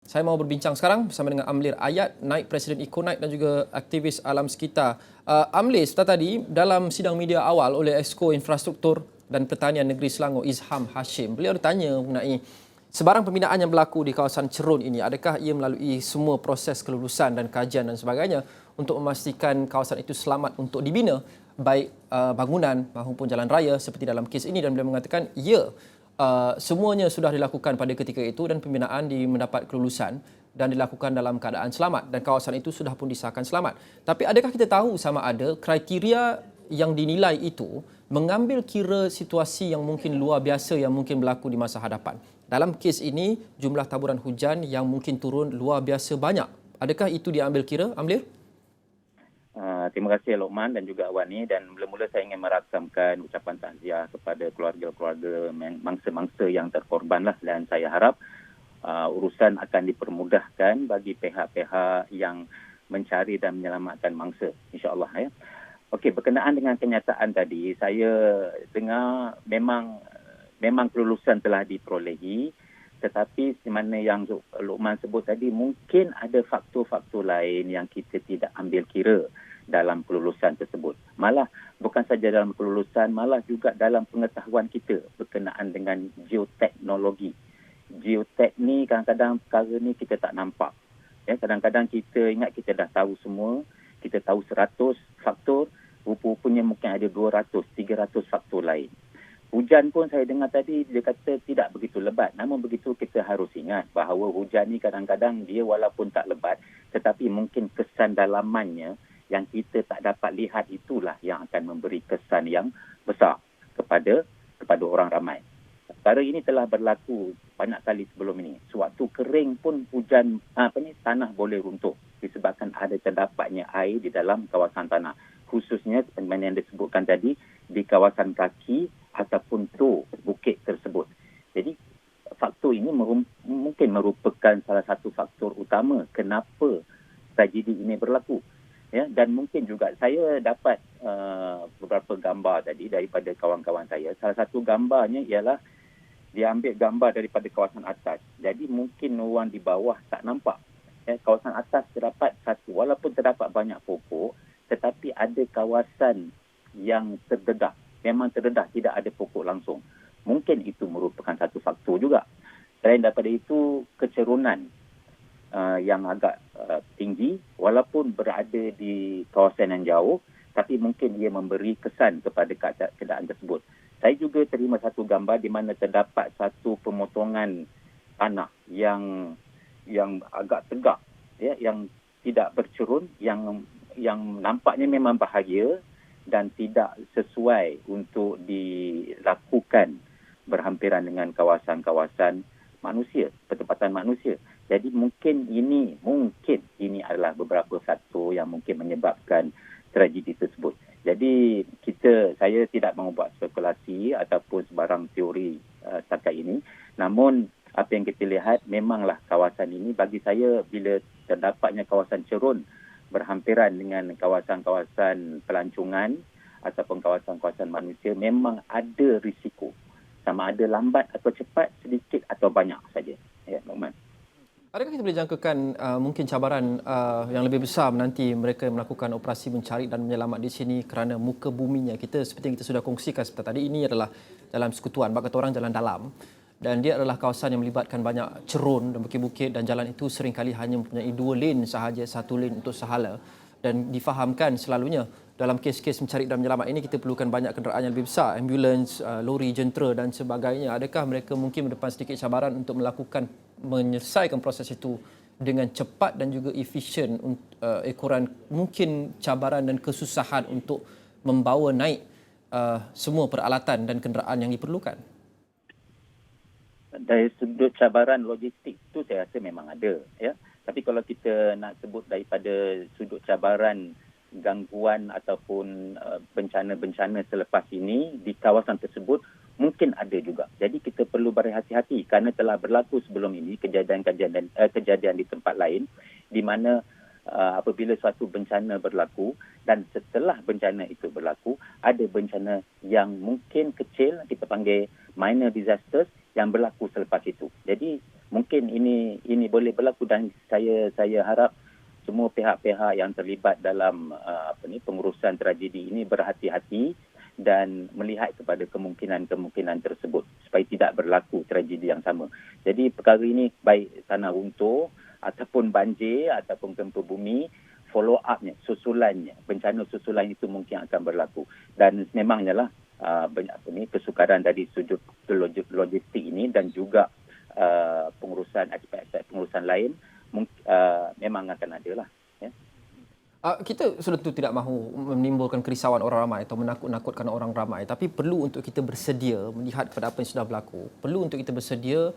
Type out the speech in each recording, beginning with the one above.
Saya mau berbincang sekarang bersama dengan Amlir Ayat, Naib Presiden Econite dan juga aktivis alam sekitar. Amlir, setelah tadi dalam sidang media awal oleh Exco Infrastruktur dan Pertanian Negeri Selangor Izham Hashim, beliau ditanya mengenai sebarang pembinaan yang berlaku di kawasan Cerun ini, adakah ia melalui semua proses kelulusan dan kajian dan sebagainya untuk memastikan kawasan itu selamat untuk dibina, baik bangunan maupun jalan raya seperti dalam kes ini, dan beliau mengatakan ya, semuanya sudah dilakukan pada ketika itu dan pembinaan mendapat kelulusan dan dilakukan dalam keadaan selamat dan kawasan itu sudah pun disahkan selamat. Tapi adakah kita tahu sama ada kriteria yang dinilai itu mengambil kira situasi yang mungkin luar biasa yang mungkin berlaku di masa hadapan? Dalam kes ini, jumlah taburan hujan yang mungkin turun luar biasa banyak. Adakah itu diambil kira, Amlir? Terima kasih Lokman dan juga Awani, dan mula-mula saya ingin merakamkan ucapan takziah kepada keluarga-keluarga mangsa-mangsa yang terkorban lah, dan saya harap urusan akan dipermudahkan bagi pihak-pihak yang mencari dan menyelamatkan mangsa, insya-Allah ya. Okey, berkenaan dengan kenyataan tadi, saya dengar memang kelulusan telah diperolehi, tetapi di mana yang Luqman sebut tadi, mungkin ada faktor-faktor lain yang kita tidak ambil kira dalam kelulusan tersebut. Malah bukan saja dalam kelulusan, malah juga dalam pengetahuan kita berkenaan dengan geoteknologi. Geotek ni kadang-kadang perkara ni kita tak nampak. Ya, kadang-kadang kita ingat kita dah tahu semua, kita tahu 100 faktor, rupa-rupanya mungkin ada 200, 300 faktor lain. Hujan pun saya dengar tadi dia kata tidak begitu lebat. Namun begitu kita harus ingat bahawa hujan ni kadang-kadang dia walaupun tak lebat, tetapi mungkin kesan dalamannya yang kita tak dapat lihat, itulah yang akan memberi kesan yang besar kepada orang ramai. Perkara ini telah berlaku banyak kali sebelum ini. Sewaktu kering pun hujan tanah boleh runtuh disebabkan ada terdapatnya air di dalam kawasan tanah. Khususnya seperti yang disebutkan tadi di kawasan kaki ataupun bukit tersebut. Jadi faktor ini mungkin merupakan salah satu faktor utama kenapa tragedi ini berlaku. Ya, dan mungkin juga saya dapat beberapa gambar tadi daripada kawan-kawan saya. Salah satu gambarnya ialah dia ambil gambar daripada kawasan atas. Jadi mungkin orang di bawah tak nampak. Ya, kawasan atas terdapat satu, walaupun terdapat banyak pokok, tetapi ada kawasan yang terdedah. Memang terdedah, tidak ada pokok langsung. Mungkin itu merupakan satu faktor juga. Selain daripada itu, kecerunan yang agak tinggi, walaupun berada di kawasan yang jauh, tapi mungkin ia memberi kesan kepada keadaan tersebut. Saya juga terima satu gambar di mana terdapat satu pemotongan tanah yang agak tegak, ya, yang tidak bercerun, yang nampaknya memang bahaya dan tidak sesuai untuk dilakukan berhampiran dengan kawasan-kawasan manusia, pertempatan manusia. Jadi mungkin ini adalah beberapa faktor yang mungkin menyebabkan tragedi tersebut. Jadi saya tidak mahu buat spekulasi ataupun sebarang teori setakat ini. Namun apa yang kita lihat, memanglah kawasan ini bagi saya bila terdapatnya kawasan cerun berhampiran dengan kawasan-kawasan pelancongan ataupun kawasan-kawasan manusia, memang ada risiko. Sama ada lambat atau cepat, sedikit atau banyak saja. Ya, Muhammad. Adakah kita boleh jangkakan mungkin cabaran yang lebih besar menanti mereka melakukan operasi mencari dan menyelamat di sini kerana muka buminya? Kita seperti yang kita sudah kongsikan seperti tadi, ini adalah dalam sekutuan, bak kata orang jalan dalam. Dan dia adalah kawasan yang melibatkan banyak cerun dan bukit-bukit, dan jalan itu seringkali hanya mempunyai 2 lane sahaja, 1 lane untuk sehala. Dan difahamkan selalunya dalam kes-kes mencari dan menyelamat ini kita perlukan banyak kenderaan yang lebih besar, ambulans, lori, jentera dan sebagainya. Adakah mereka mungkin mendepan sedikit cabaran untuk menyelesaikan proses itu dengan cepat dan juga efisien, ekoran mungkin cabaran dan kesusahan untuk membawa naik semua peralatan dan kenderaan yang diperlukan? Dari sudut cabaran logistik itu saya rasa memang ada, ya. Tapi kalau kita nak sebut daripada sudut cabaran gangguan ataupun bencana-bencana selepas ini di kawasan tersebut, mungkin ada juga. Jadi kita perlu berhati-hati kerana telah berlaku sebelum ini kejadian di tempat lain di mana apabila suatu bencana berlaku dan setelah bencana itu berlaku, ada bencana yang mungkin kecil, kita panggil minor disasters, yang berlaku selepas itu. Jadi mungkin ini boleh berlaku, dan saya harap semua pihak-pihak yang terlibat dalam pengurusan tragedi ini berhati-hati dan melihat kepada kemungkinan-kemungkinan tersebut supaya tidak berlaku tragedi yang sama. Jadi perkara ini baik tanah runtuh ataupun banjir ataupun gempa bumi, follow up-nya, susulannya, bencana susulan itu mungkin akan berlaku. Dan memangnya lah kesukaran dari sudut logistik ini dan juga pengurusan aspek-aspek pengurusan lain memang akan ada lah. Ya. Kita sudah tentu tidak mahu menimbulkan kerisauan orang ramai atau menakut-nakutkan orang ramai, tapi perlu untuk kita bersedia melihat kepada apa yang sudah berlaku. Perlu untuk kita bersedia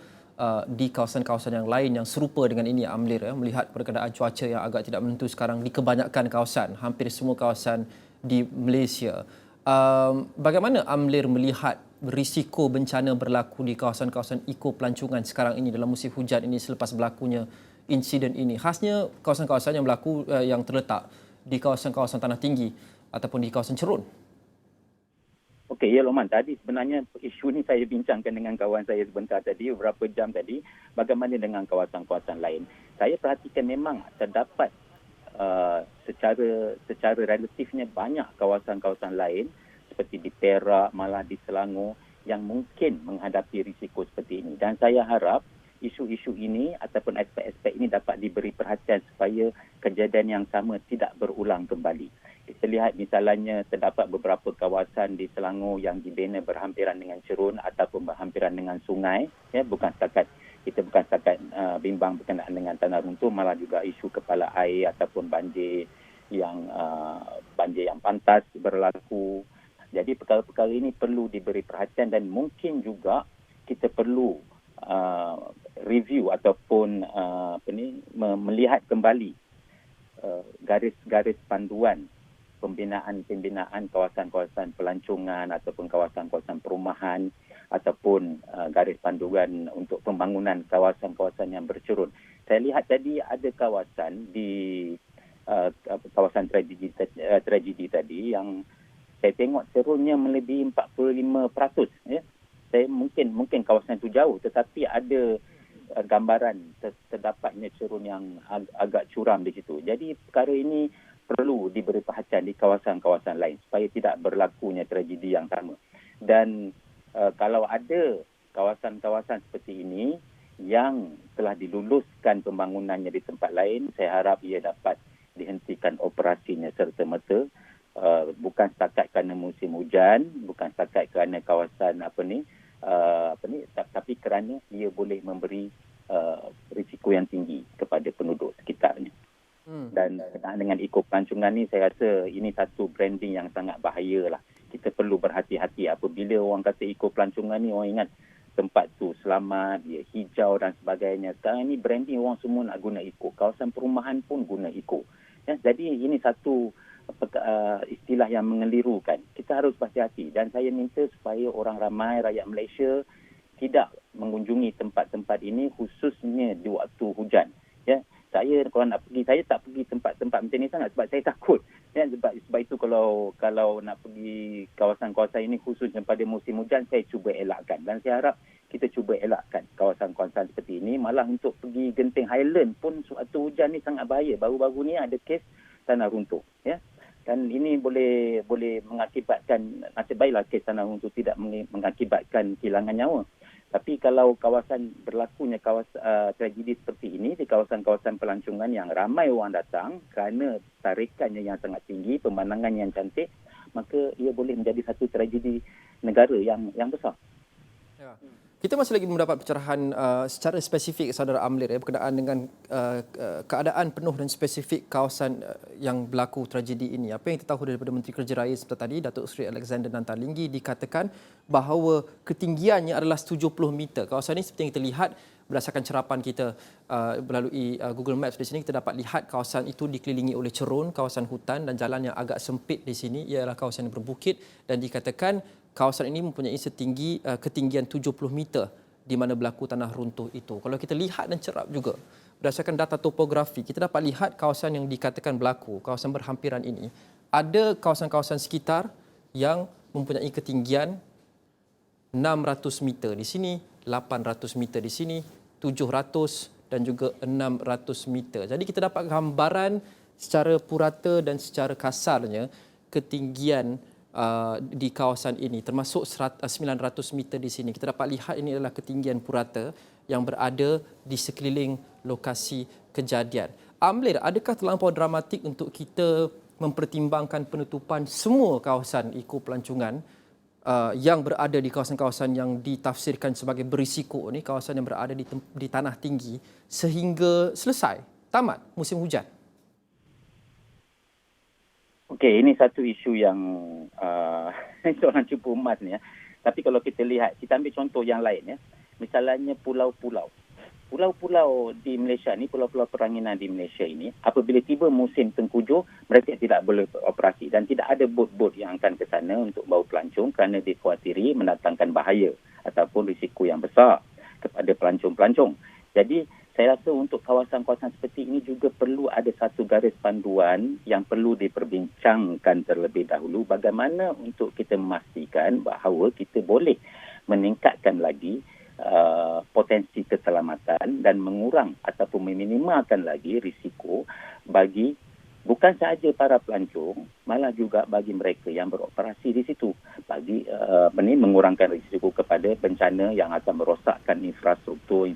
di kawasan-kawasan yang lain yang serupa dengan ini, Amlir, ya, melihat keadaan cuaca yang agak tidak menentu sekarang di kebanyakan kawasan, hampir semua kawasan di Malaysia. Bagaimana Amlir melihat risiko bencana berlaku di kawasan-kawasan pelancongan sekarang ini dalam musim hujan ini selepas berlakunya insiden ini, khasnya kawasan-kawasan yang berlaku yang terletak di kawasan-kawasan tanah tinggi ataupun di kawasan cerun? Okey, ya Lokman, tadi sebenarnya isu ni saya bincangkan dengan kawan saya sebentar tadi, beberapa jam tadi, bagaimana dengan kawasan-kawasan lain. Saya perhatikan memang terdapat secara relatifnya banyak kawasan-kawasan lain seperti di Perak, malah di Selangor yang mungkin menghadapi risiko seperti ini. Dan saya harap isu-isu ini ataupun aspek-aspek ini dapat diberi perhatian supaya kejadian yang sama tidak berulang kembali. Kita lihat misalnya terdapat beberapa kawasan di Selangor yang dibina berhampiran dengan cerun ataupun berhampiran dengan sungai. Ya, bukan setakat bimbang berkenaan dengan tanah runtuh, malah juga isu kepala air ataupun banjir yang pantas berlaku. Jadi perkara-perkara ini perlu diberi perhatian dan mungkin juga kita perlu review ataupun melihat kembali garis-garis panduan pembinaan kawasan-kawasan pelancongan ataupun kawasan-kawasan perumahan ataupun garis panduan untuk pembangunan kawasan-kawasan yang bercerun. Saya lihat tadi ada kawasan di kawasan tragedi tadi yang saya tengok cerunnya melebihi 45%, ya. Saya mungkin kawasan itu jauh, tetapi ada gambaran terdapatnya cerun yang agak curam di situ. Jadi perkara ini perlu diberi perhatian di kawasan-kawasan lain supaya tidak berlakunya tragedi yang sama. Dan kalau ada kawasan-kawasan seperti ini yang telah diluluskan pembangunannya di tempat lain, saya harap ia dapat dihentikan operasinya serta-merta. Bukan setakat kerana musim hujan, bukan setakat kerana kawasan tapi kerana ia boleh memberi risiko yang tinggi kepada penduduk sekitarnya. Dan dengan pelancongan ni, saya rasa ini satu branding yang sangat bahaya lah. Kita perlu berhati-hati apabila orang kata pelancongan ni, orang ingat tempat tu selamat, dia hijau dan sebagainya. Sekarang ni branding orang semua nak guna kawasan perumahan pun guna ya, jadi ini satu istilah yang mengelirukan. Kita harus berhati-hati dan saya minta supaya orang ramai rakyat Malaysia tidak mengunjungi tempat-tempat ini khususnya di waktu hujan. Ya, saya kalau nak pergi, saya tak pergi tempat-tempat macam ni sangat sebab saya takut. Ya, sebab itu kalau nak pergi kawasan-kawasan ini khususnya pada musim hujan, saya cuba elakkan. Dan saya harap kita cuba elakkan kawasan-kawasan seperti ini. Malah untuk pergi Genting Highland pun waktu hujan ni sangat bahaya. Baru-baru ni ada kes tanah runtuh. Ya. Dan ini boleh mengakibatkan, nasib baiklah kes tanah runtuh tidak mengakibatkan kehilangan nyawa. Tapi kalau berlakunya tragedi seperti ini di kawasan-kawasan pelancongan yang ramai orang datang kerana tarikannya yang sangat tinggi, pemandangan yang cantik, maka ia boleh menjadi satu tragedi negara yang besar. Ya. Kita masih lagi mendapat pencerahan secara spesifik Saudara Amlir berkenaan dengan keadaan penuh dan spesifik kawasan yang berlaku tragedi ini. Apa yang kita tahu daripada Menteri Kerja Raya seperti tadi, Datuk Seri Alexander Nantarlinggi, dikatakan bahawa ketinggiannya adalah 70 meter. Kawasan ini seperti yang kita lihat berdasarkan cerapan kita melalui Google Maps di sini, kita dapat lihat kawasan itu dikelilingi oleh cerun, kawasan hutan dan jalan yang agak sempit di sini ialah kawasan yang berbukit dan dikatakan kawasan ini mempunyai ketinggian 70 meter di mana berlaku tanah runtuh itu. Kalau kita lihat dan cerap juga berdasarkan data topografi, kita dapat lihat kawasan yang dikatakan berlaku, kawasan berhampiran ini, ada kawasan-kawasan sekitar yang mempunyai ketinggian 600 meter di sini, 800 meter di sini 700 dan juga 600 meter. Jadi kita dapat gambaran secara purata dan secara kasarnya ketinggian di kawasan ini, termasuk 900 meter di sini. Kita dapat lihat ini adalah ketinggian purata yang berada di sekeliling lokasi kejadian. Amlir, adakah terlampau dramatik untuk kita mempertimbangkan penutupan semua kawasan ekopelancongan yang berada di kawasan-kawasan yang ditafsirkan sebagai berisiko ni, kawasan yang berada di tanah tinggi sehingga selesai, tamat musim hujan? Okey, ini satu isu yang seorang cuba emas ni ya. Tapi kalau kita lihat, kita ambil contoh yang lain ya. Misalnya pulau-pulau. Pulau-pulau di Malaysia ni, pulau-pulau peranginan di Malaysia ini, apabila tiba musim tengkujuh, mereka tidak boleh beroperasi dan tidak ada bot-bot yang akan ke sana untuk bawa pelancong kerana dikhawatiri mendatangkan bahaya ataupun risiko yang besar kepada pelancong-pelancong. Jadi, saya rasa untuk kawasan-kawasan seperti ini juga perlu ada satu garis panduan yang perlu diperbincangkan terlebih dahulu bagaimana untuk kita memastikan bahawa kita boleh meningkatkan lagi potensi keselamatan dan mengurang ataupun meminimalkan lagi risiko bagi bukan sahaja para pelancong, malah juga bagi mereka yang beroperasi di situ, bagi mengurangkan risiko kepada bencana yang akan merosakkan infrastruktur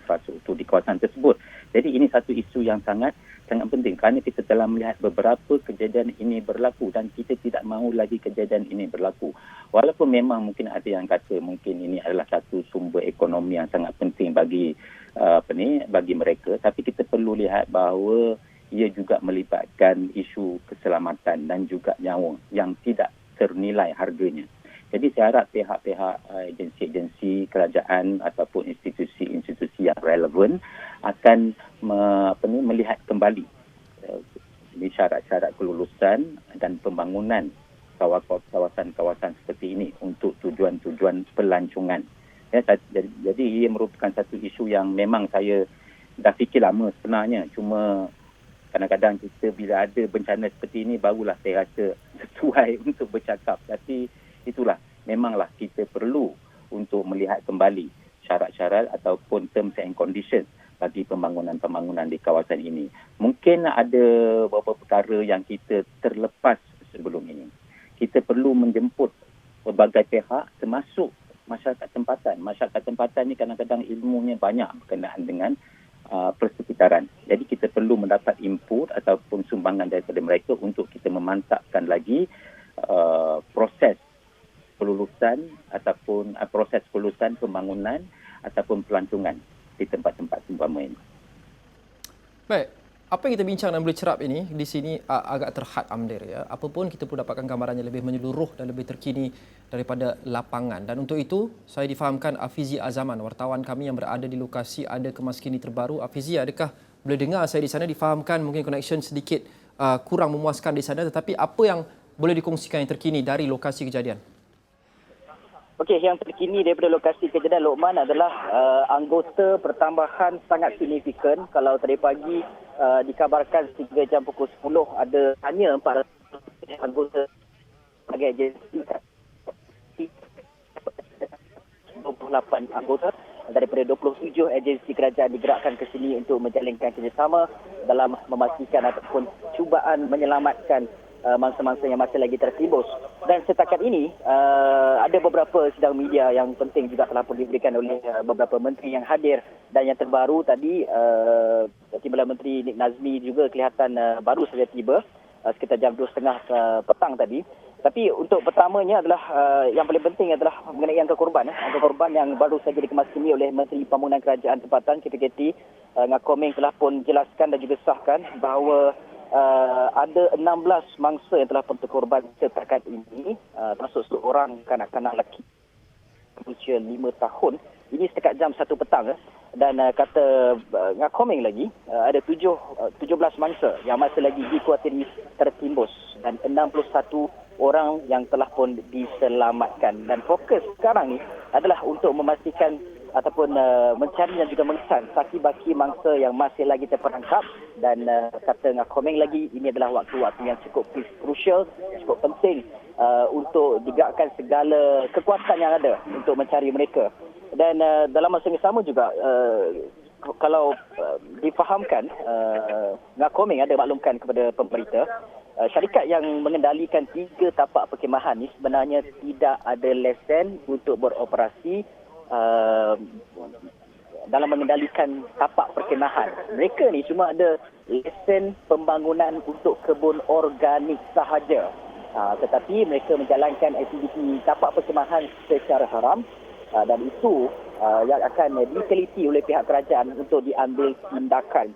di kawasan tersebut. Jadi ini satu isu yang sangat penting kerana kita telah melihat beberapa kejadian ini berlaku dan kita tidak mahu lagi kejadian ini berlaku. Walaupun memang mungkin ada yang kata mungkin ini adalah satu sumber ekonomi yang sangat penting bagi bagi mereka, tapi kita perlu lihat bahawa ia juga melibatkan isu keselamatan dan juga nyawa yang tidak ternilai harganya. Jadi saya harap pihak-pihak agensi-agensi kerajaan ataupun institusi-institusi yang relevan akan melihat kembali syarat-syarat kelulusan dan pembangunan kawasan-kawasan seperti ini untuk tujuan-tujuan pelancongan. Ya, jadi ia merupakan satu isu yang memang saya dah fikir lama sebenarnya. Cuma kadang-kadang kita bila ada bencana seperti ini barulah saya rasa sesuai untuk bercakap. Tapi itulah, memanglah kita perlu untuk melihat kembali syarat-syarat ataupun terms and conditions bagi pembangunan-pembangunan di kawasan ini. Mungkin ada beberapa perkara yang kita terlepas sebelum ini. Kita perlu menjemput berbagai pihak termasuk masyarakat tempatan. Masyarakat tempatan ni kadang-kadang ilmunya banyak berkenaan dengan persekitaran. Jadi kita perlu mendapat input ataupun sumbangan daripada mereka untuk kita memantapkan lagi proses kelulusan ataupun proses kelulusan pembangunan ataupun pelancongan di tempat-tempat seumpama ini. Baik, apa yang kita bincang dalam Boleh Cerap ini di sini agak terhad, Amlir ya. Apapun kita perlu dapatkan gambaran yang lebih menyeluruh dan lebih terkini daripada lapangan. Dan untuk itu saya difahamkan Afizi Azaman, wartawan kami yang berada di lokasi ada kemas kini terbaru. Afizi, adakah boleh dengar saya di sana? Difahamkan mungkin connection sedikit kurang memuaskan di sana, tetapi apa yang boleh dikongsikan yang terkini dari lokasi kejadian? Okey, yang terkini daripada lokasi kejadian Lokman adalah anggota pertambahan sangat signifikan. Kalau tadi pagi dikabarkan 3 jam pukul 10 ada hanya 400 anggota sebagai agensi 28 anggota daripada 27 agensi kerajaan digerakkan ke sini untuk menjalinkan kerjasama dalam memastikan ataupun cubaan menyelamatkan mangsa-mangsa yang masih lagi tertimbus. Dan setakat ini ada beberapa sidang media yang penting juga telah pun diberikan oleh beberapa menteri yang hadir. Dan yang terbaru tadi Timbalan Menteri Nik Nazmi juga kelihatan baru saja tiba sekitar jam 2.30 petang tadi. Tapi untuk pertamanya adalah yang paling penting adalah mengenai angka korban. Angka korban yang baru saja dikemaskini oleh Menteri Pembangunan Kerajaan Tempatan KPKT Ngah Komeng telah pun jelaskan dan juga sahkan bahawa ada 16 mangsa yang telah pun terkorban setakat ini, termasuk seorang kanak-kanak lelaki berusia 5 tahun. Ini setakat jam 1 petang. Dan kata Ngah Komeng lagi, ada 17 mangsa yang masih lagi dikuatiri tertimbus dan 61 orang yang telah pun diselamatkan. Dan fokus sekarang ni adalah untuk memastikan ataupun mencari dan juga mengesan saki-baki mangsa yang masih lagi terperangkap. Dan kata Ngah Komeng lagi, ini adalah waktu-waktu yang cukup crucial, cukup penting untuk digerakkan segala kekuatan yang ada untuk mencari mereka. Dan dalam masa yang sama juga kalau difahamkan, Ngakoming ada maklumkan kepada pemberita, syarikat yang mengendalikan 3 tapak perkhemahan ni sebenarnya tidak ada lesen untuk beroperasi dalam mengendalikan tapak perkhemahan. Mereka ni cuma ada lesen pembangunan untuk kebun organik sahaja. Tetapi mereka menjalankan aktiviti tapak perkhemahan secara haram, dan itu yang akan diteliti oleh pihak kerajaan untuk diambil tindakan.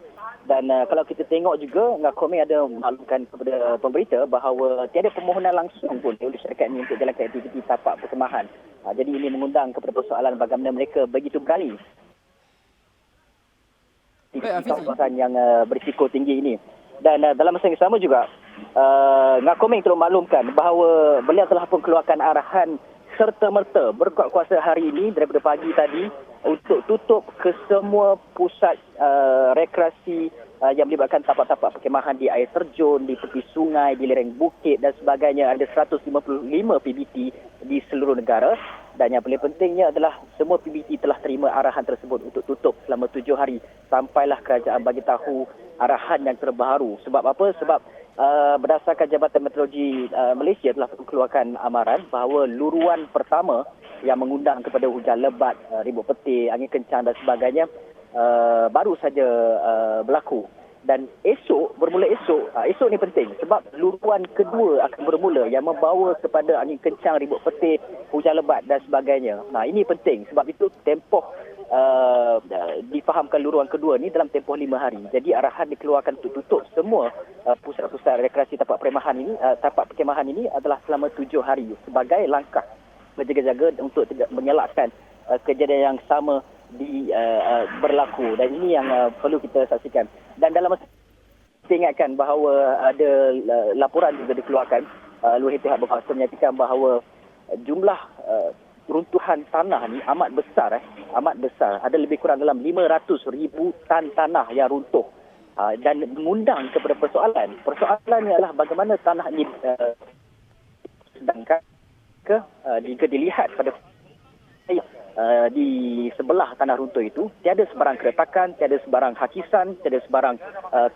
Dan kalau kita tengok juga, Ngakoming ada maklumkan kepada pemberita bahawa tiada permohonan langsung pun oleh syarikat ini untuk jalankan aktiviti tapak perkhemahan. Jadi ini mengundang kepada persoalan bagaimana mereka begitu berani di kawasan yang berisiko tinggi ini. Dan dalam masa yang sama juga, Ngakoming telah maklumkan bahawa beliau telah pun keluarkan arahan serta-merta berkuat kuasa hari ini daripada pagi tadi untuk tutup ke semua pusat rekreasi yang melibatkan tapak-tapak perkhemahan di air terjun, di tepi sungai, di lereng bukit dan sebagainya. Ada 155 PBT di seluruh negara. Dan yang paling pentingnya adalah semua PBT telah terima arahan tersebut untuk tutup selama 7 hari sampailah kerajaan bagi tahu arahan yang terbaru. Sebab apa? Sebab berdasarkan Jabatan Meteorologi Malaysia telah mengeluarkan amaran bahawa luruan pertama yang mengundang kepada hujan lebat, ribut petir, angin kencang dan sebagainya baru saja berlaku. Dan bermula esok ni penting sebab luruan kedua akan bermula yang membawa kepada angin kencang, ribut petir, hujan lebat dan sebagainya. Ini penting sebab itu tempoh difahamkan luruan kedua ni dalam tempoh 5 hari. Jadi arahan dikeluarkan untuk tutup semua pusat-pusat rekreasi tapak perkhemahan ini adalah selama 7 hari sebagai langkah berjaga-jaga untuk tidak menyelakkan kejadian yang sama berlaku. Dan ini yang perlu kita saksikan. Dan dalam masa kita ingatkan bahawa ada laporan juga dikeluarkan oleh pihak berkuasa menyatakan bahawa jumlah runtuhan tanah ni amat besar. Ada lebih kurang dalam 500,000 tan tanah yang runtuh. Dan mengundang kepada persoalannya adalah bagaimana tanah ini sedangkan jika dilihat pada di sebelah tanah runtuh itu tiada sebarang keretakan, tiada sebarang hakisan, tiada sebarang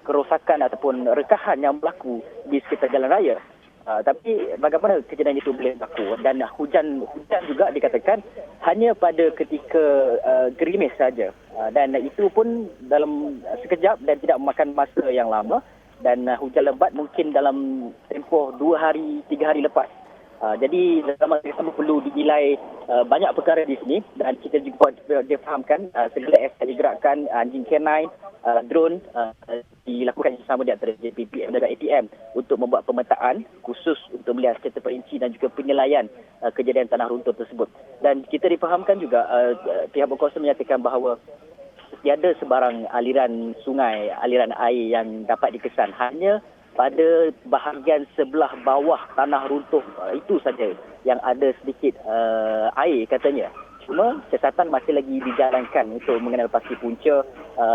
kerosakan ataupun rekahan yang berlaku di sekitar jalan raya. Tapi bagaimana kejadian itu boleh berlaku? Dan hujan juga dikatakan hanya pada ketika gerimis saja. Dan itu pun dalam sekejap dan tidak memakan masa yang lama. Dan hujan lebat mungkin dalam tempoh 2 hari, 3 hari lepas. Jadi dalam masa yang sama perlu dinilai banyak perkara di sini dan kita juga difahamkan segala aspek digerakkan, anjing K9, drone dilakukan bersama di antara JPPM dan ATM untuk membuat pemetaan khusus untuk melihat secara perinci dan juga penilaian kejadian tanah runtuh tersebut. Dan kita difahamkan juga pihak berkuasa menyatakan bahawa tiada sebarang aliran sungai, aliran air yang dapat dikesan, hanya pada bahagian sebelah bawah tanah runtuh itu saja yang ada sedikit air katanya. Cuma siasatan masih lagi dijalankan untuk mengenal pasti punca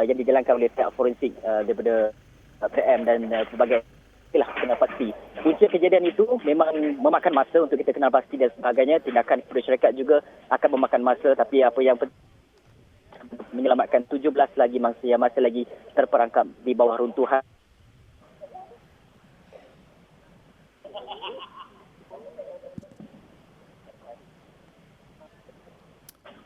yang dijalankan oleh pihak forensik daripada PM dan pelbagai kenal pasti. Punca kejadian itu memang memakan masa untuk kita kenal pasti dan sebagainya. Tindakan kepada syarikat juga akan memakan masa, tapi apa yang penting menyelamatkan 17 lagi mangsa yang masih lagi terperangkap di bawah runtuhan.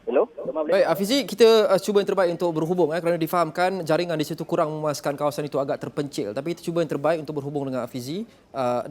Hello? Baik, Hafizi, kita cuba yang terbaik untuk berhubung kerana difahamkan jaringan di situ kurang memuaskan, kawasan itu agak terpencil. Tapi kita cuba yang terbaik untuk berhubung dengan Hafizi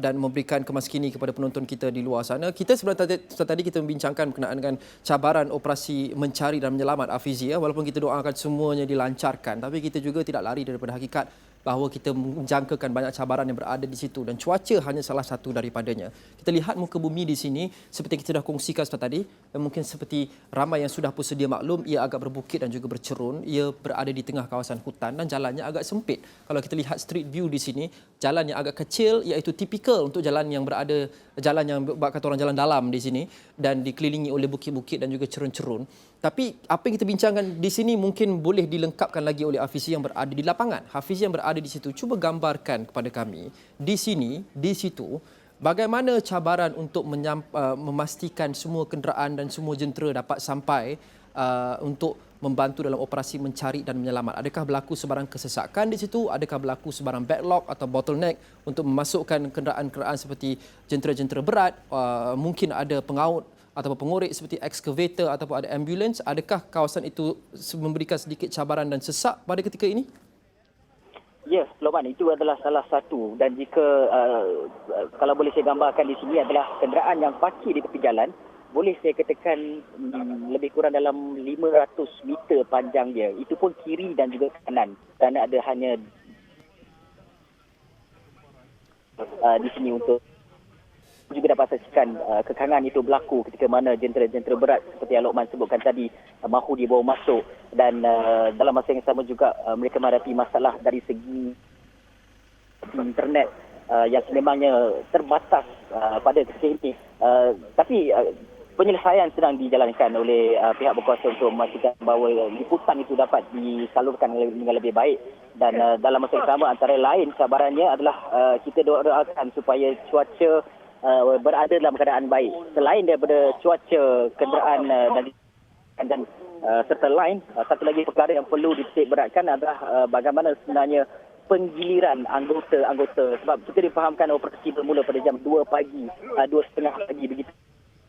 dan memberikan kemaskini kepada penonton kita di luar sana. Kita sebenarnya tadi kita membincangkan berkenaan dengan cabaran operasi mencari dan menyelamat Hafizi. Walaupun kita doakan semuanya dilancarkan, tapi kita juga tidak lari daripada hakikat bahawa kita menjangkakan banyak cabaran yang berada di situ dan cuaca hanya salah satu daripadanya. Kita lihat muka bumi di sini seperti kita sudah kongsikan tadi, dan mungkin seperti ramai yang sudah pun sedia maklum, ia agak berbukit dan juga bercerun. Ia berada di tengah kawasan hutan dan jalannya agak sempit. Kalau kita lihat street view di sini, jalan yang agak kecil iaitu tipikal untuk jalan yang kata orang jalan dalam di sini dan dikelilingi oleh bukit-bukit dan juga cerun-cerun. Tapi apa yang kita bincangkan di sini mungkin boleh dilengkapkan lagi oleh Hafizi yang berada di lapangan. Hafizi yang berada di situ, cuba gambarkan kepada kami di sini, di situ, bagaimana cabaran untuk memastikan semua kenderaan dan semua jentera dapat sampai untuk membantu dalam operasi mencari dan menyelamat? Adakah berlaku sebarang kesesakan di situ? Adakah berlaku sebarang backlog atau bottleneck untuk memasukkan kenderaan-kenderaan seperti jentera-jentera berat? Mungkin ada pengaut atau pengorek seperti excavator ataupun ada ambulans. Adakah kawasan itu memberikan sedikit cabaran dan sesak pada ketika ini? Ya, Lokman, itu adalah salah satu. Dan jika kalau boleh saya gambarkan di sini adalah kenderaan yang parkir di tepi jalan, boleh saya katakan lebih kurang dalam 500 meter panjang dia. Itu pun kiri dan juga kanan. Kerana ada hanya di sini untuk juga dapat saksikan kekangan itu berlaku ketika mana jentera-jentera berat seperti yang Lokman sebutkan tadi mahu dibawa masuk, dan dalam masa yang sama juga mereka menghadapi masalah dari segi internet yang sememangnya terbatas pada ketika ini. Tapi penyelesaian sedang dijalankan oleh pihak berkuasa untuk memastikan bahawa liputan itu dapat disalurkan dengan lebih baik, dan dalam masa yang sama antara lain cabarannya adalah kita doakan supaya cuaca berada dalam keadaan baik. Selain daripada cuaca, kenderaan dan serta lain, satu lagi perkara yang perlu dititik beratkan adalah bagaimana sebenarnya penggiliran anggota-anggota. Sebab kita difahamkan operasi bermula pada jam 2 pagi, 2:30 pagi begitu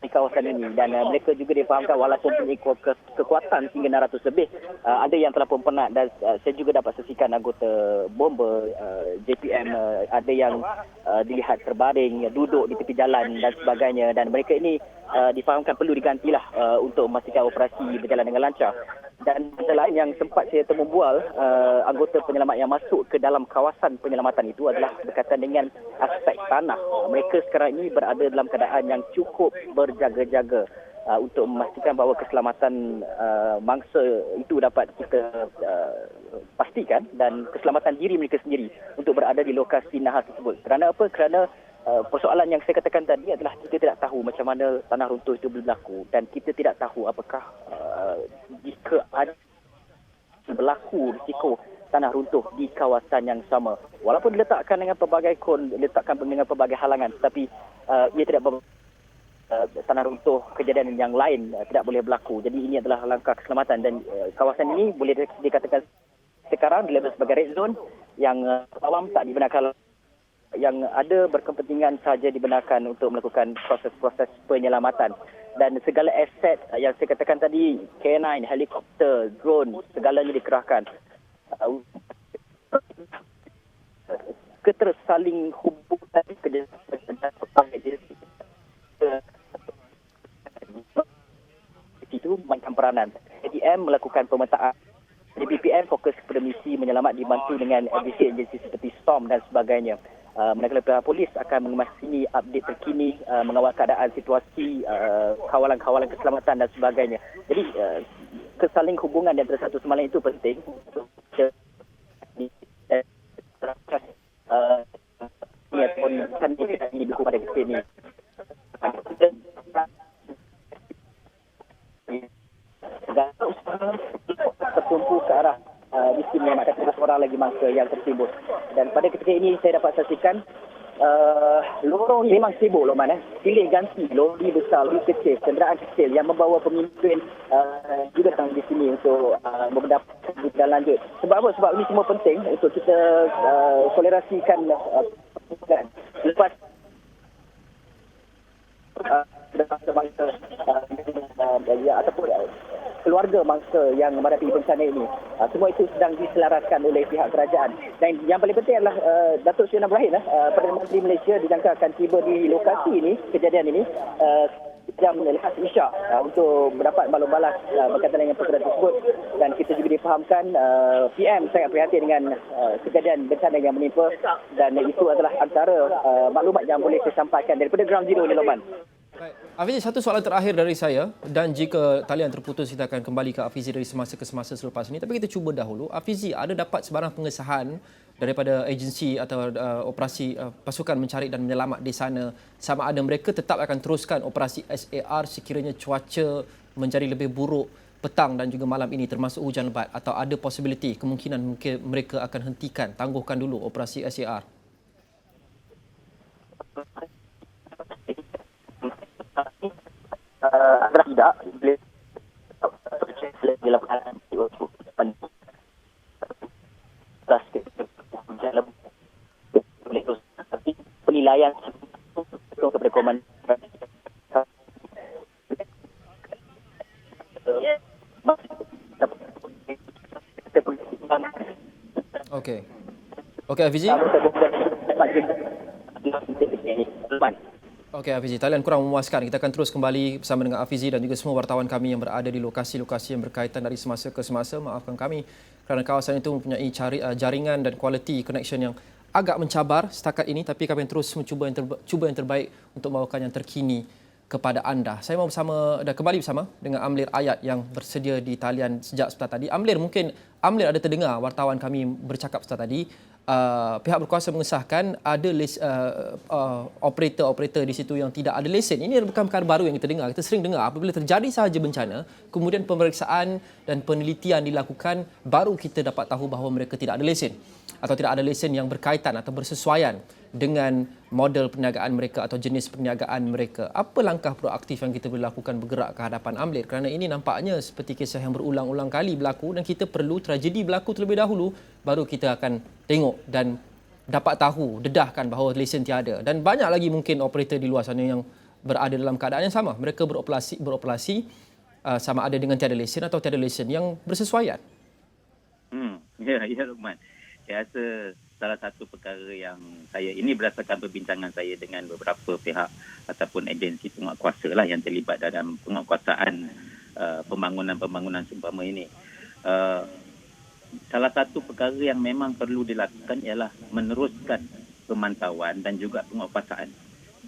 di kawasan ini, dan mereka juga difahamkan walaupun punya kekuatan hingga 600 lebih, ada yang telah pun penat, dan saya juga dapat saksikan anggota bomber JPM ada yang dilihat terbaring, duduk di tepi jalan dan sebagainya, dan mereka ini difahamkan perlu digantilah untuk memastikan operasi berjalan dengan lancar. Dan antara lain yang sempat saya temu bual anggota penyelamat yang masuk ke dalam kawasan penyelamatan itu adalah berkaitan dengan aspek tanah. Mereka sekarang ini berada dalam keadaan yang cukup berjaga-jaga untuk memastikan bahawa keselamatan mangsa itu dapat kita pastikan, dan keselamatan diri mereka sendiri untuk berada di lokasi nahas tersebut. Kerana apa? Kerana persoalan yang saya katakan tadi adalah kita tidak tahu macam mana tanah runtuh itu berlaku, dan kita tidak tahu apakah jika ada berlaku risiko tanah runtuh di kawasan yang sama. Walaupun diletakkan dengan pelbagai diletakkan dengan pelbagai halangan, tetapi ia tidak tanah runtuh kejadian yang lain tidak boleh berlaku. Jadi ini adalah langkah keselamatan, dan kawasan ini boleh dikatakan sekarang dilabel sebagai red zone yang awam tak dibenarkan, yang ada berkepentingan sahaja dibenarkan untuk melakukan proses-proses penyelamatan. Dan segala aset yang saya katakan tadi, K9, helikopter, drone, segalanya dikerahkan. Ketersaling hubungan kerjasama itu mainkan peranan. ADM melakukan pemetaan. BPM fokus kepada misi menyelamat dibantu dengan agensi seperti STORM dan sebagainya. Manakala pihak polis akan mengemasini update terkini, mengawal keadaan situasi, kawalan-kawalan keselamatan dan sebagainya. Jadi kesaling hubungan antara satu sama lain itu penting untuk ini dukung pada ketika ini. Tertumpu ke arah misi menyelamatkan 11 orang lagi mangsa yang tertimbun. Dan pada ketika ini saya dapat saksikan lorong memang sibuk, Lokman. Pilih ganti lori besar, lori kecil, kenderaan kecil yang membawa pemimpin juga datang di sini untuk mendapatkan dan lanjut. Sebab apa? Sebab ini semua penting untuk kita tolerasikan lepas ataupun keluarga mangsa yang menghadapi bencana ini. Semua itu sedang diselaraskan oleh pihak kerajaan. Dan yang paling penting adalah Datuk Seri Ibrahim, Perdana Menteri Malaysia, dijangka akan tiba di lokasi ini, kejadian ini, jam lepas Isyak untuk mendapat maklum balas berkaitan dengan perkara tersebut. Dan kita juga difahamkan PM sangat prihatin dengan kejadian bencana yang menimpa, dan itu adalah antara maklumat yang boleh saya sampaikan daripada Ground Zero ni, Lokman. Baik. Afizi, satu soalan terakhir dari saya, dan jika talian terputus kita akan kembali ke Afizi dari semasa ke semasa selepas ini. Tapi kita cuba dahulu. Afizi, ada dapat sebarang pengesahan daripada agensi atau operasi pasukan mencari dan menyelamat di sana, sama ada mereka tetap akan teruskan operasi SAR sekiranya cuaca menjadi lebih buruk petang dan juga malam ini termasuk hujan lebat, atau ada possibility kemungkinan mungkin mereka akan hentikan, tangguhkan dulu operasi SAR? Adalah tidak dilakukan untuk tapi penilaian kepada komen Okey. Okey Hafizi. Okey Hafizi, talian kurang memuaskan. Kita akan terus kembali bersama dengan Hafizi dan juga semua wartawan kami yang berada di lokasi-lokasi yang berkaitan dari semasa ke semasa. Maafkan kami kerana kawasan itu mempunyai jaringan dan kualiti connection yang agak mencabar setakat ini, tapi kami terus mencuba yang terbaik untuk membawakan yang terkini kepada anda. Saya mau kembali bersama dengan Amlir Ayat yang bersedia di talian sejak sebentar tadi. Amlir, mungkin Amlir ada terdengar wartawan kami bercakap sebentar tadi. Pihak berkuasa mengesahkan ada operator-operator di situ yang tidak ada lesen. Ini bukan perkara baru yang kita dengar. Kita sering dengar apabila terjadi sahaja bencana, kemudian pemeriksaan dan penelitian dilakukan, baru kita dapat tahu bahawa mereka tidak ada lesen atau tidak ada lesen yang berkaitan atau bersesuaian dengan model perniagaan mereka atau jenis perniagaan mereka. Apa langkah proaktif yang kita boleh lakukan bergerak ke hadapan Amlir? Kerana ini nampaknya seperti kisah yang berulang-ulang kali berlaku dan kita perlu tragedi berlaku terlebih dahulu baru kita akan tengok dan dapat tahu, dedahkan bahawa lesen tiada. Dan banyak lagi mungkin operator di luar sana yang berada dalam keadaan yang sama. Mereka beroperasi sama ada dengan tiada lesen atau tiada lesen yang bersesuaian. Ya, Luqman. Saya rasa salah satu perkara yang ini berdasarkan perbincangan saya dengan beberapa pihak ataupun agensi penguatkuasa lah yang terlibat dalam penguatkuasaan pembangunan seumpama ini. Salah satu perkara yang memang perlu dilakukan ialah meneruskan pemantauan dan juga penguatkuasaan.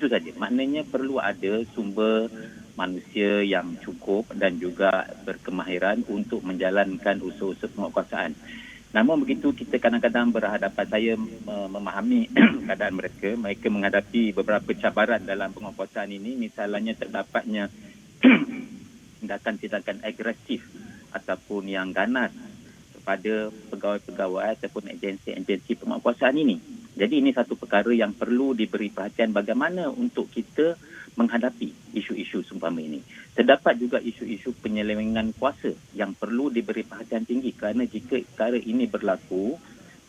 Itu saja. Maknanya perlu ada sumber manusia yang cukup dan juga berkemahiran untuk menjalankan usaha-usaha penguatkuasaan. Namun begitu kita kadang-kadang berhadapan, saya memahami keadaan mereka menghadapi beberapa cabaran dalam penguatkuasaan ini, misalnya terdapatnya tindakan-tindakan agresif ataupun yang ganas kepada pegawai-pegawai ataupun agensi-agensi penguatkuasaan ini. Jadi ini satu perkara yang perlu diberi perhatian bagaimana untuk kita menghadapi isu-isu seumpama ini. Terdapat juga isu-isu penyelewengan kuasa yang perlu diberi perhatian tinggi kerana jika perkara ini berlaku,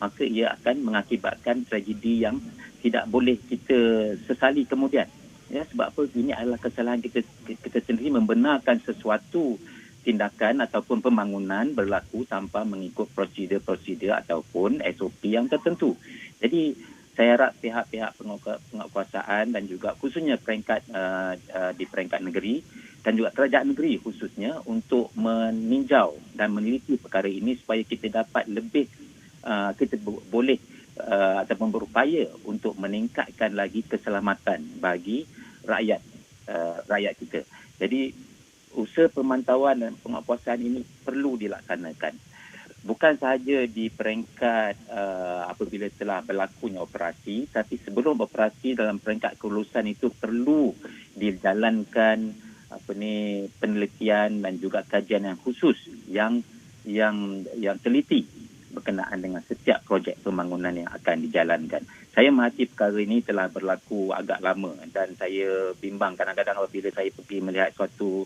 maka ia akan mengakibatkan tragedi yang tidak boleh kita sesali kemudian. Ya, sebab apa? Ini adalah kesalahan kita sendiri membenarkan sesuatu tindakan ataupun pembangunan berlaku tanpa mengikut prosedur-prosedur ataupun SOP yang tertentu. Jadi saya harap pihak-pihak penguatkuasaan dan juga khususnya di peringkat negeri dan juga kerajaan negeri khususnya untuk meninjau dan meneliti perkara ini supaya kita dapat lebih kita boleh ataupun berupaya untuk meningkatkan lagi keselamatan bagi rakyat kita. Jadi usaha pemantauan dan penguatkuasaan ini perlu dilaksanakan. Bukan sahaja di peringkat apabila telah berlakunya operasi, tapi sebelum operasi dalam peringkat kelulusan itu perlu dijalankan penelitian dan juga kajian yang khusus yang teliti berkenaan dengan setiap projek pembangunan yang akan dijalankan. Saya merhati perkara ini telah berlaku agak lama dan saya bimbang kadang-kadang apabila saya pergi melihat suatu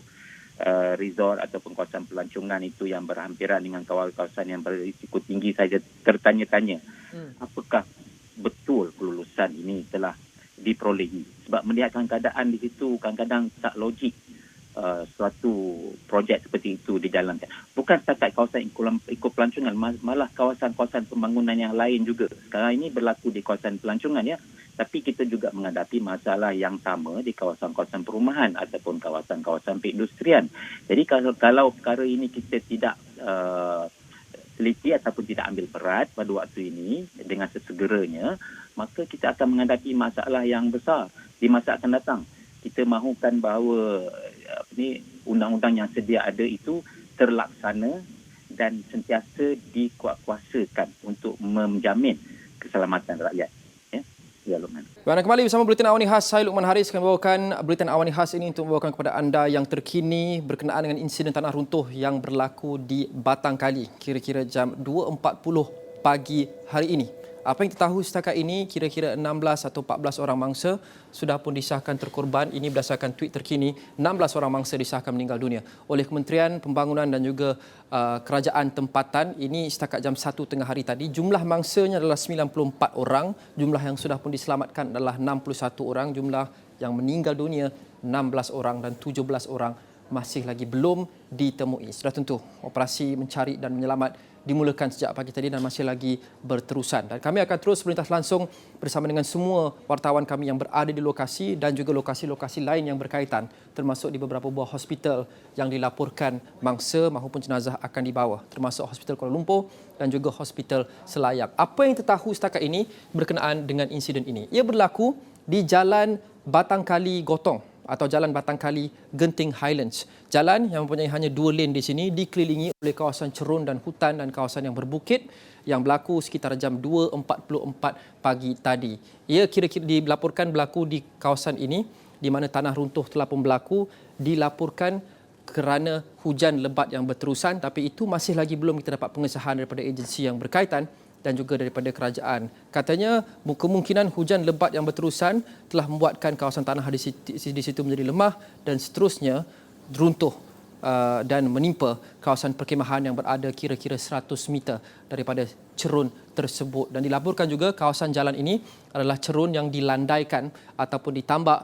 resort ataupun kawasan pelancongan itu yang berhampiran dengan kawasan yang berisiko tinggi, saya tertanya-tanya apakah betul kelulusan ini telah diperolehi. Sebab melihatkan keadaan di situ kadang-kadang tak logik suatu projek seperti itu dijalankan. Bukan setakat kawasan ekopelancongan, malah kawasan-kawasan pembangunan yang lain juga. Sekarang ini berlaku di kawasan pelancongan ya, tapi kita juga menghadapi masalah yang sama di kawasan-kawasan perumahan ataupun kawasan-kawasan perindustrian. Jadi kalau perkara ini kita tidak teliti ataupun tidak ambil berat pada waktu ini dengan sesegeranya, maka kita akan menghadapi masalah yang besar di masa akan datang. Kita mahukan bahawa undang-undang yang sedia ada itu terlaksana dan sentiasa dikuatkuasakan untuk menjamin keselamatan rakyat. Ya, Luqman. Baik, kembali bersama Buletin Awani Khas. Saya Luqman Haris akan membawakan Buletin Awani Khas ini untuk membawakan kepada anda yang terkini berkenaan dengan insiden tanah runtuh yang berlaku di Batang Kali kira-kira jam 2.40 pagi hari ini. Apa yang kita tahu setakat ini, kira-kira 16 atau 14 orang mangsa sudah pun disahkan terkorban. Ini berdasarkan tweet terkini, 16 orang mangsa disahkan meninggal dunia oleh Kementerian Pembangunan dan juga Kerajaan Tempatan. Ini setakat jam 1 tengah hari tadi. Jumlah mangsanya adalah 94 orang. Jumlah yang sudah pun diselamatkan adalah 61 orang. Jumlah yang meninggal dunia 16 orang dan 17 orang masih lagi belum ditemui. Sudah tentu operasi mencari dan menyelamat dimulakan sejak pagi tadi dan masih lagi berterusan. Dan kami akan terus melintas langsung bersama dengan semua wartawan kami yang berada di lokasi dan juga lokasi-lokasi lain yang berkaitan, termasuk di beberapa buah hospital yang dilaporkan mangsa maupun jenazah akan dibawa, termasuk Hospital Kuala Lumpur dan juga Hospital Selayar. Apa yang tertahu setakat ini berkenaan dengan insiden ini? Ia berlaku di Jalan Batangkali Gotong atau Jalan Batangkali Genting Highlands. Jalan yang mempunyai hanya 2 lane di sini dikelilingi oleh kawasan cerun dan hutan dan kawasan yang berbukit yang berlaku sekitar jam 2.44 pagi tadi. Ia kira-kira dilaporkan berlaku di kawasan ini di mana tanah runtuh telah pun berlaku, dilaporkan kerana hujan lebat yang berterusan, tapi itu masih lagi belum kita dapat pengesahan daripada agensi yang berkaitan dan juga daripada kerajaan. Katanya kemungkinan hujan lebat yang berterusan telah membuatkan kawasan tanah di situ menjadi lemah dan seterusnya runtuh dan menimpa kawasan perkhemahan yang berada kira-kira 100 meter daripada cerun tersebut. Dan dilaporkan juga kawasan jalan ini adalah cerun yang dilandaikan ataupun ditambak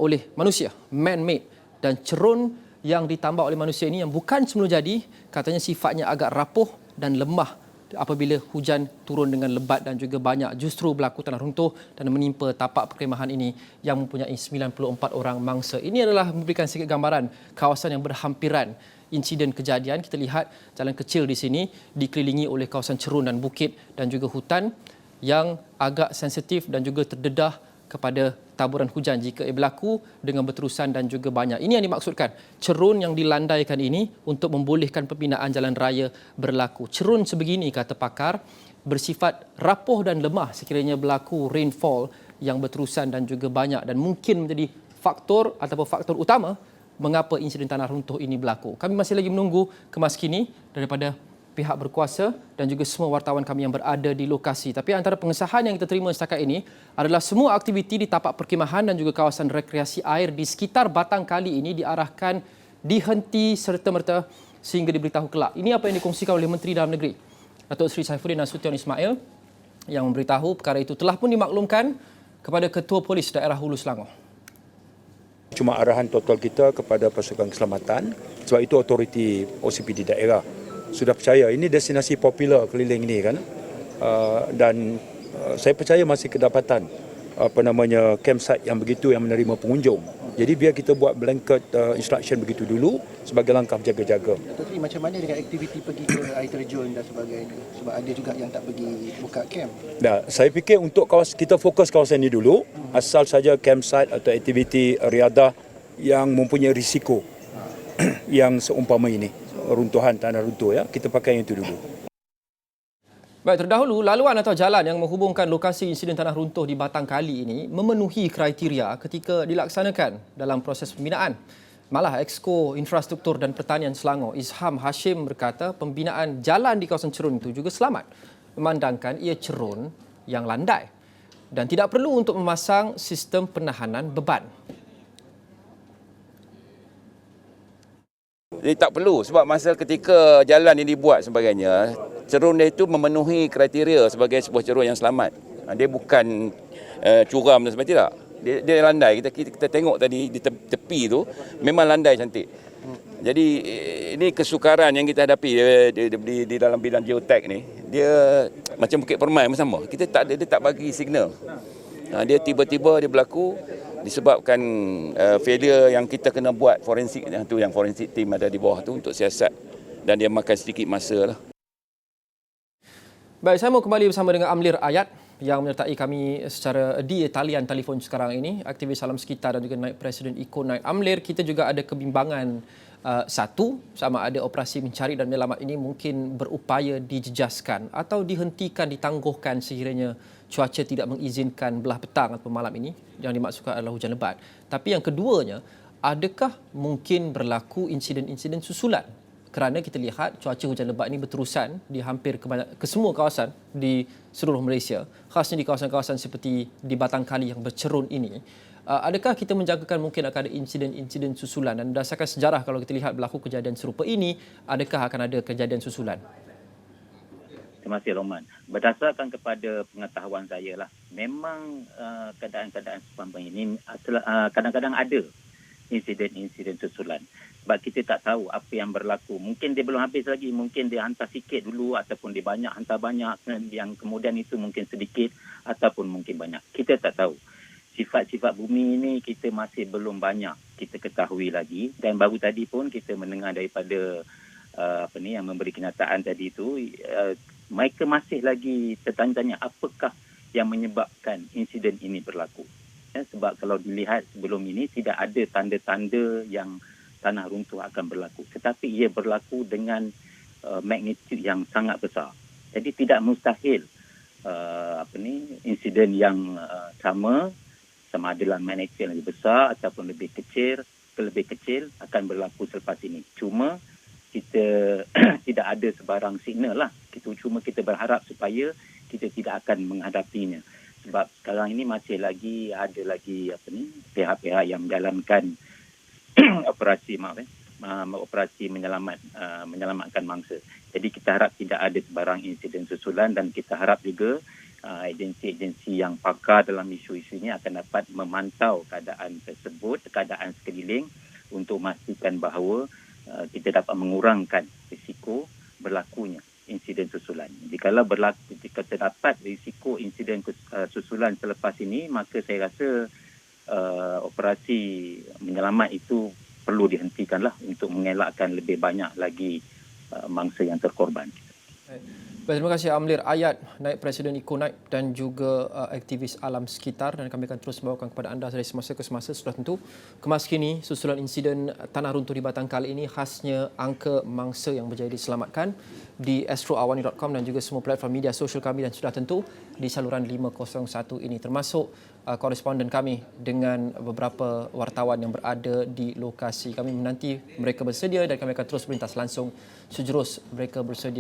oleh manusia, man-made. Dan cerun yang ditambak oleh manusia ini yang bukan semula jadi, katanya sifatnya agak rapuh dan lemah apabila hujan turun dengan lebat dan juga banyak. Justru berlaku tanah runtuh dan menimpa tapak perkhemahan ini yang mempunyai 94 orang mangsa. Ini adalah memberikan sedikit gambaran kawasan yang berhampiran insiden kejadian. Kita lihat jalan kecil di sini dikelilingi oleh kawasan cerun dan bukit dan juga hutan yang agak sensitif dan juga terdedah kepada taburan hujan jika ia berlaku dengan berterusan dan juga banyak. Ini yang dimaksudkan. Cerun yang dilandaikan ini untuk membolehkan pembinaan jalan raya berlaku. Cerun sebegini, kata pakar, bersifat rapuh dan lemah sekiranya berlaku rainfall yang berterusan dan juga banyak dan mungkin menjadi faktor ataupun faktor utama mengapa insiden tanah runtuh ini berlaku. Kami masih lagi menunggu kemas kini daripada pihak berkuasa dan juga semua wartawan kami yang berada di lokasi. Tapi antara pengesahan yang kita terima setakat ini adalah semua aktiviti di tapak perkhemahan dan juga kawasan rekreasi air di sekitar Batangkali ini diarahkan dihenti serta-merta sehingga diberitahu kelak. Ini apa yang dikongsikan oleh Menteri Dalam Negeri Datuk Seri Saifuddin Nasution Ismail yang memberitahu perkara itu telah pun dimaklumkan kepada Ketua Polis Daerah Hulu Selangor. Cuma arahan total kita kepada pasukan keselamatan sebab itu autoriti OCPD daerah sudah percaya ini destinasi popular keliling ini kan, dan saya percaya masih kedapatan campsite yang begitu yang menerima pengunjung. Jadi biar kita buat blanket instruction begitu dulu sebagai langkah jaga-jaga. Tapi macam mana dengan aktiviti pergi ke air terjun dan sebagainya? Sebab ada juga yang tak pergi buka camp. Nah, saya fikir untuk kita fokus kawasan ini dulu, asal saja campsite atau aktiviti riadah yang mempunyai risiko yang seumpama ini. Runtuhan, tanah runtuh ya, kita pakai yang itu dulu. Baik, terdahulu laluan atau jalan yang menghubungkan lokasi insiden tanah runtuh di Batangkali ini memenuhi kriteria ketika dilaksanakan dalam proses pembinaan. Malah Exco Infrastruktur dan Pertanian Selangor Izham Hashim berkata pembinaan jalan di kawasan cerun itu juga selamat memandangkan ia cerun yang landai dan tidak perlu untuk memasang sistem penahanan beban. Jadi tak perlu sebab masa ketika jalan ini dibuat sebagainya, cerun dia itu memenuhi kriteria sebagai sebuah cerun yang selamat. Dia bukan curam dan sebagainya, tidak. Dia landai. Kita tengok tadi di tepi tu memang landai cantik. Jadi ini kesukaran yang kita hadapi di dalam bidang geotek ni. Dia macam Bukit Permai sama. Dia tak bagi signal. Dia tiba-tiba dia berlaku disebabkan failure yang kita kena buat forensik tu, yang forensik team ada di bawah tu untuk siasat, dan dia makan sedikit masa lah. Baik, saya mau kembali bersama dengan Amlir Ayat yang menyertai kami secara di talian telefon sekarang ini, aktivis alam sekitar dan juga naib Presiden Eco-Night. Amlir, kita juga ada kebimbangan satu, sama ada operasi mencari dan menyelamat ini mungkin berupaya dijejaskan atau dihentikan, ditangguhkan sekiranya cuaca tidak mengizinkan belah petang atau malam ini, yang dimaksudkan adalah hujan lebat. Tapi yang keduanya, adakah mungkin berlaku insiden-insiden susulan kerana kita lihat cuaca hujan lebat ini berterusan di hampir ke semua kawasan di seluruh Malaysia, khasnya di kawasan-kawasan seperti di Batang Kali yang bercerun ini. Adakah kita menjangkakan mungkin akan ada insiden-insiden susulan, dan berdasarkan sejarah kalau kita lihat berlaku kejadian serupa ini, adakah akan ada kejadian susulan? Terima kasih, Roman. Berdasarkan kepada pengetahuan saya lah, memang keadaan-keadaan seperti ini kadang-kadang ada insiden-insiden susulan. Sebab kita tak tahu apa yang berlaku. Mungkin dia belum habis lagi, mungkin dia hantar sikit dulu ataupun dia hantar banyak, yang kemudian itu mungkin sedikit ataupun mungkin banyak. Kita tak tahu. Sifat-sifat bumi ini kita masih belum banyak kita ketahui lagi, dan baru tadi pun kita mendengar daripada yang memberi kenyataan tadi itu, mereka masih lagi tertanya-tanya apakah yang menyebabkan insiden ini berlaku. Sebab kalau dilihat sebelum ini tidak ada tanda-tanda yang tanah runtuh akan berlaku, tetapi ia berlaku dengan magnitude yang sangat besar. Jadi tidak mustahil insiden yang sama ada dalam magnitude yang lebih besar ataupun lebih kecil akan berlaku selepas ini. Cuma kita tidak ada sebarang signal lah. Kita berharap supaya kita tidak akan menghadapinya. Sebab sekarang ini masih lagi ada pihak-pihak yang menjalankan operasi menyelamatkan mangsa. Jadi kita harap tidak ada sebarang insiden susulan, dan kita harap juga agensi-agensi yang pakar dalam isu-isu ini akan dapat memantau keadaan tersebut, keadaan sekeliling, untuk memastikan bahawa kita dapat mengurangkan risiko berlakunya insiden susulan. Jika terdapat risiko insiden susulan selepas ini, maka saya rasa operasi menyelamat itu perlu dihentikanlah untuk mengelakkan lebih banyak lagi mangsa yang terkorban. Baik, terima kasih Amlir Ayat, Naib Presiden Econaip dan juga aktivis alam sekitar, dan kami akan terus membawakan kepada anda dari semasa ke semasa. Sudah tentu kemas kini susulan insiden tanah runtuh di Batang Kali ini, khasnya angka mangsa yang berjaya diselamatkan di astroawani.com dan juga semua platform media sosial kami, dan sudah tentu di saluran 501 ini, termasuk koresponden kami dengan beberapa wartawan yang berada di lokasi. Kami menanti mereka bersedia dan kami akan terus melintas langsung sejurus mereka bersedia.